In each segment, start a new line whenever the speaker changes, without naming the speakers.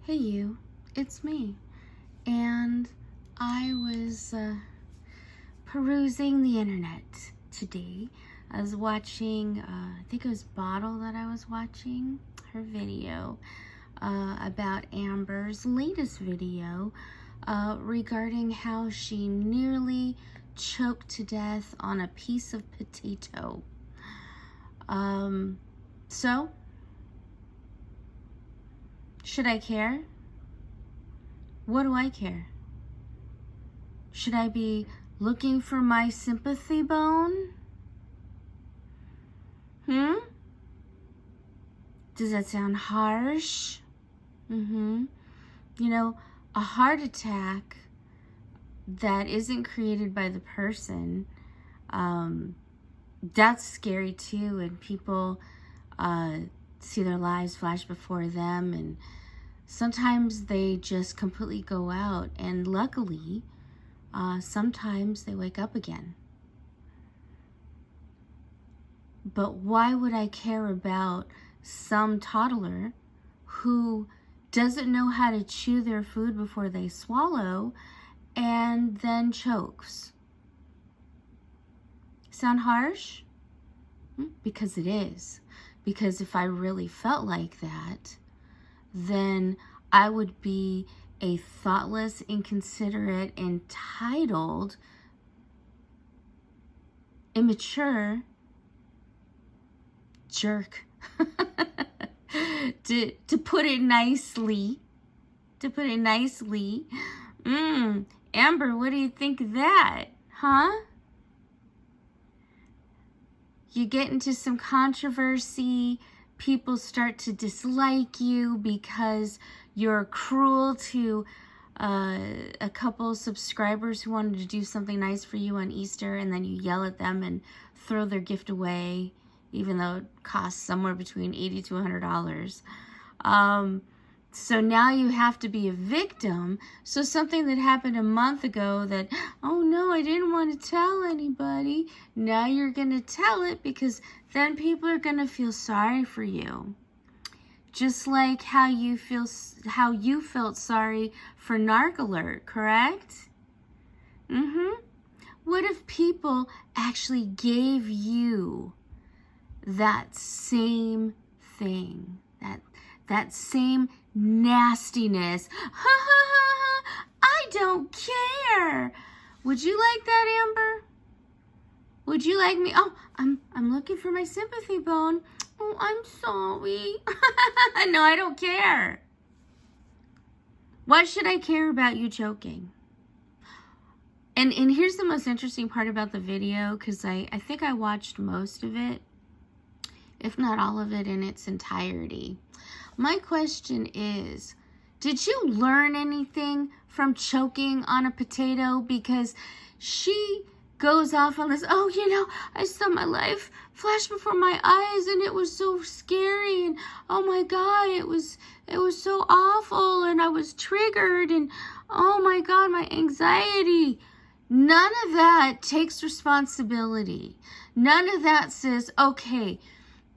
Hey you, it's me. And I was perusing the internet today. I was watching, I think it was Bottle that I was watching, her video about Amber's latest video regarding how she nearly choked to death on a piece of potato. So, should I care? What do I care? Should I be looking for my sympathy bone? Does that sound harsh? You know, a heart attack that isn't created by the person, that's scary too, and people see their lives flash before them, and sometimes they just completely go out, and luckily, sometimes they wake up again. But why would I care about some toddler who doesn't know how to chew their food before they swallow and then chokes? Sound harsh? Because it is. Because if I really felt like that, then I would be a thoughtless, inconsiderate, entitled, immature jerk. to put it nicely. Amber, what do you think of that? Huh? You get into some controversy, people start to dislike you because you're cruel to a couple subscribers who wanted to do something nice for you on Easter, and then you yell at them and throw their gift away, even though it costs somewhere between $80 to $100. So now you have to be a victim. So something that happened a month ago that, oh no, I didn't want to tell anybody. Now you're going to tell it, because then people are going to feel sorry for you. Just like how you felt sorry for Narc Alert, correct? What if people actually gave you that same thing, that same nastiness? I don't care. Would you like that, Amber? Would you like me? Oh, I'm looking for my sympathy bone. Oh, I'm sorry. No, I don't care. Why should I care about you choking? And here's the most interesting part about the video, because I think I watched most of it, if not all of it in its entirety. My question is, did you learn anything from choking on a potato? Because she goes off on this, oh, you know, I saw my life flash before my eyes, and it was so scary, and oh my God, it was so awful, and I was triggered, and oh my God, my anxiety. None of that takes responsibility. None of that says, okay,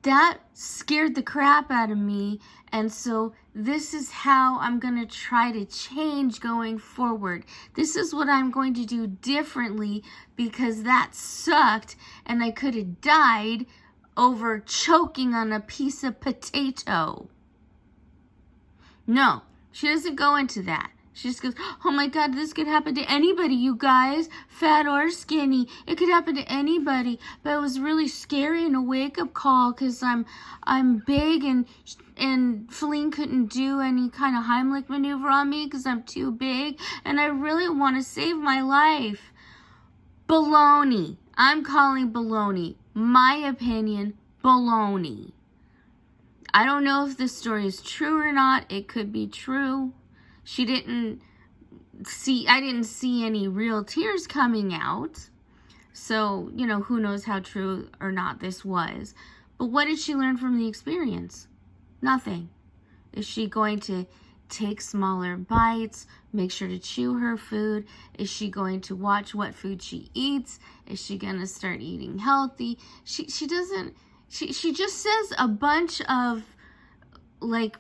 that scared the crap out of me, and so this is how I'm going to try to change going forward. This is what I'm going to do differently, because that sucked, and I could have died over choking on a piece of potato. No, she doesn't go into that. She just goes, oh my God, this could happen to anybody, you guys, fat or skinny. It could happen to anybody. But it was really scary and a wake-up call, because I'm big, and Feline couldn't do any kind of Heimlich maneuver on me because I'm too big, and I really want to save my life. Baloney. I'm calling baloney. My opinion, baloney. I don't know if this story is true or not. It could be true. I didn't see any real tears coming out. So, you know, who knows how true or not this was. But what did she learn from the experience? Nothing. Is she going to take smaller bites, make sure to chew her food? Is she going to watch what food she eats? Is she going to start eating healthy? She doesn't, she just says a bunch of like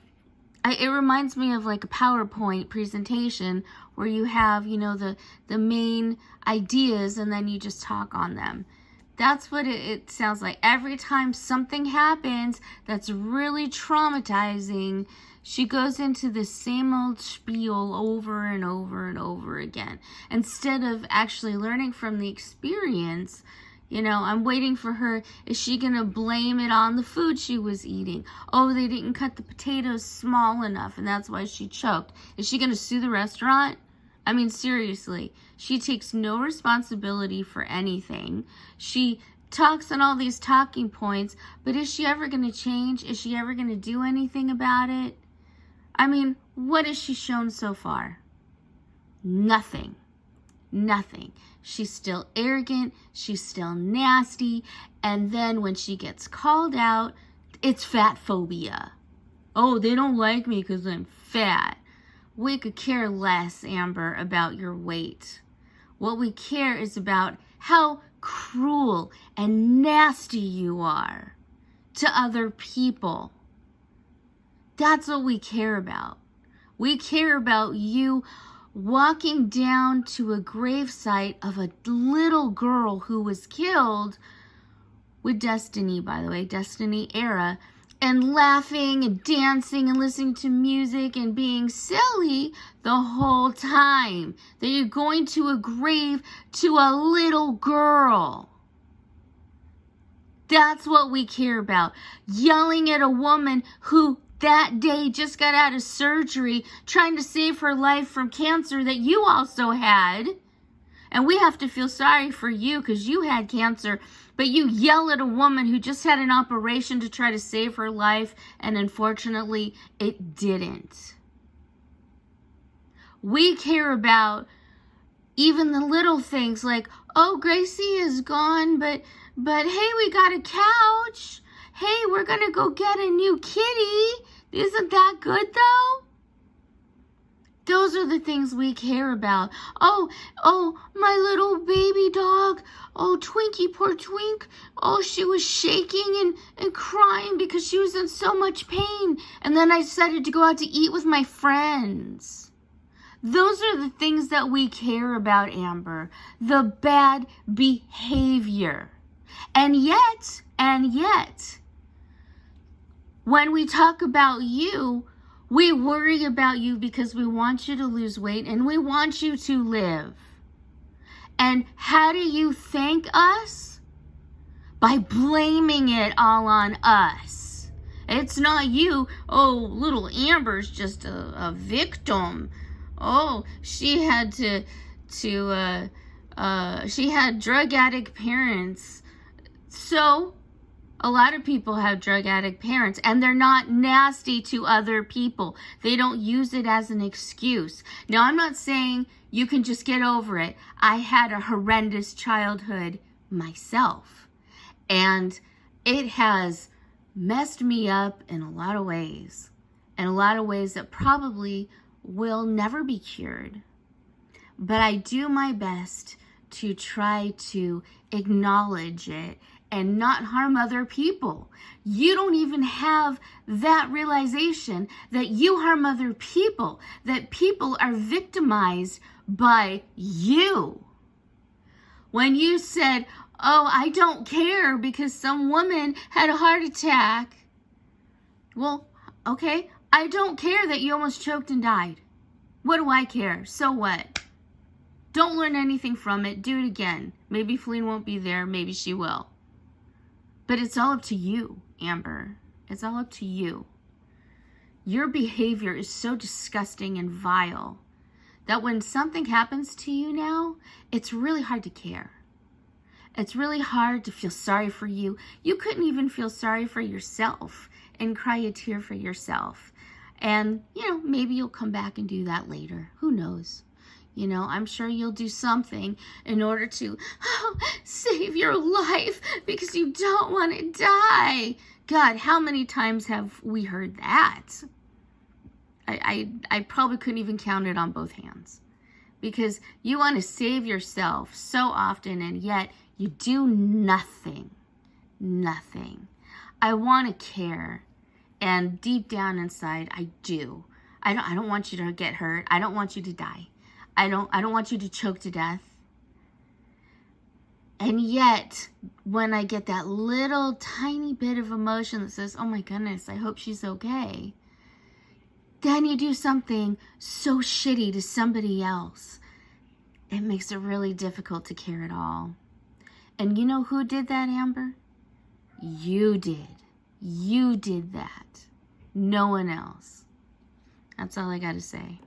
It reminds me of like a PowerPoint presentation where you have, the main ideas and then you just talk on them. That's what it sounds like. Every time something happens that's really traumatizing, she goes into the same old spiel over and over and over again. Instead of actually learning from the experience, I'm waiting for her. Is she going to blame it on the food she was eating? Oh, they didn't cut the potatoes small enough, and that's why she choked. Is she going to sue the restaurant? I mean, seriously, she takes no responsibility for anything. She talks on all these talking points, but is she ever going to change? Is she ever going to do anything about it? I mean, what has she shown so far? Nothing. Nothing. She's still arrogant. She's still nasty. And then when she gets called out, it's fat phobia. Oh, they don't like me because I'm fat. We could care less, Amber, about your weight. What we care is about how cruel and nasty you are to other people. That's what we care about. We care about you walking down to a gravesite of a little girl who was killed with Destiny, by the way, Destiny era, and laughing and dancing and listening to music and being silly the whole time. That you're going to a grave to a little girl. That's what we care about. Yelling at a woman who that day just got out of surgery trying to save her life from cancer that you also had. And we have to feel sorry for you because you had cancer, but you yell at a woman who just had an operation to try to save her life, and unfortunately, it didn't. We care about even the little things like, oh, Gracie is gone, but hey, we got a couch. Hey, we're going to go get a new kitty. Isn't that good, though? Those are the things we care about. Oh, my little baby dog. Oh, Twinkie, poor Twink. Oh, she was shaking and crying because she was in so much pain. And then I decided to go out to eat with my friends. Those are the things that we care about, Amber. The bad behavior. And yet, when we talk about you, we worry about you because we want you to lose weight and we want you to live. And how do you thank us? By blaming it all on us. It's not you. Oh, little Amber's just a victim. Oh, she had she had drug addict parents. So, a lot of people have drug addict parents, and they're not nasty to other people. They don't use it as an excuse. Now, I'm not saying you can just get over it. I had a horrendous childhood myself, and it has messed me up in a lot of ways, that probably will never be cured. But I do my best to try to acknowledge it and not harm other people. You don't even have that realization that you harm other people, that people are victimized by you. When you said, oh, I don't care because some woman had a heart attack. Well, okay, I don't care that you almost choked and died. What do I care? So what? Don't learn anything from it. Do it again. Maybe Feline won't be there. Maybe she will. But it's all up to you, Amber. It's all up to you. Your behavior is so disgusting and vile that when something happens to you now, it's really hard to care. It's really hard to feel sorry for you. You couldn't even feel sorry for yourself and cry a tear for yourself. And, maybe you'll come back and do that later. Who knows? I'm sure you'll do something in order to save your life because you don't want to die. God, how many times have we heard that? I probably couldn't even count it on both hands because you want to save yourself so often and yet you do nothing. Nothing. I want to care And deep down inside, I do. I don't want you to get hurt. I don't want you to die. I don't want you to choke to death. And yet, when I get that little tiny bit of emotion that says, oh my goodness, I hope she's okay, then you do something so shitty to somebody else. It makes it really difficult to care at all. And you know who did that, Amber? You did. You did that. No one else. That's all I got to say.